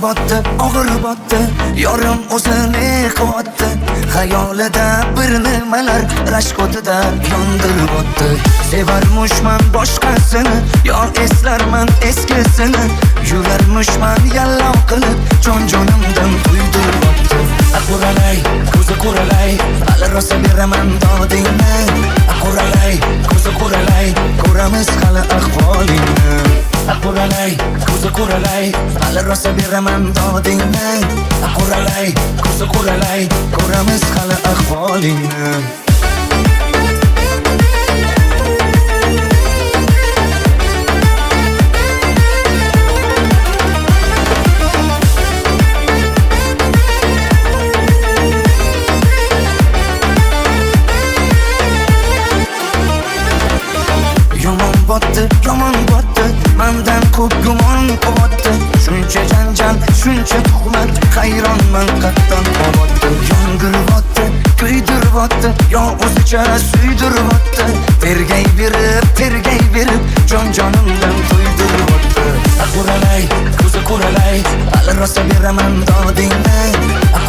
botdi, og'ir botdi, yorim o'zini qotdi. Xayolida bir nimalar rashk o'tida yondirib o'tdi. Sevarmushman boshqasini, yo eslarman eskisini. Yurarmushman yallo qilib, jon-jonimdan kuydirib o'tdi. Quralay, ko'zi quralay, hali rosa beraman dodingni. Quralay, ko'zi quralay, ko'ramiz hali ahvolingni. Quralay, ko'zi quralay, hali rosa beraman dodingni. Quralay, ko'zi quralay, ko'ramiz hali ahvolingni. Yomon botdi, mendan ko'p gumon qotdi. Shuncha janjal, shuncha tuhmat, hayronman qatdan qotdi. Yondiribotdi, kuydiribotdi, yo o'zicha suydiribotdi. Tergay berib, jon-jonimdan to'ydiribotdi. Quralay, ko'zi quralay, hali rosa beraman dodingni.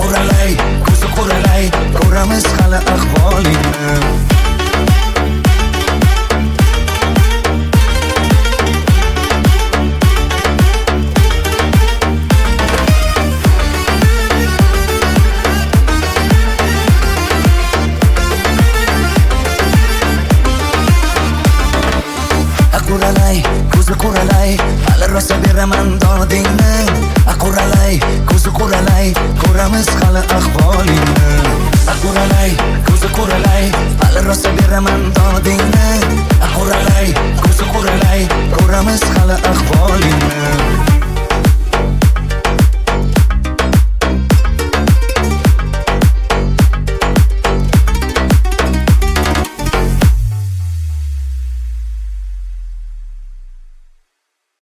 Quralay, ko'zi quralay, ko'ramiz hali ahvolingni. Quralay, ko'zi quralay, hali rosa beraman dodingni. Quralay, ko'zi quralay, ko'ramiz hali ahvolingni. Quralay, ko'zi quralay, hali rosa beraman dodingni. Quralay, ko'zi quralay, ko'ramiz hali ahvolingni.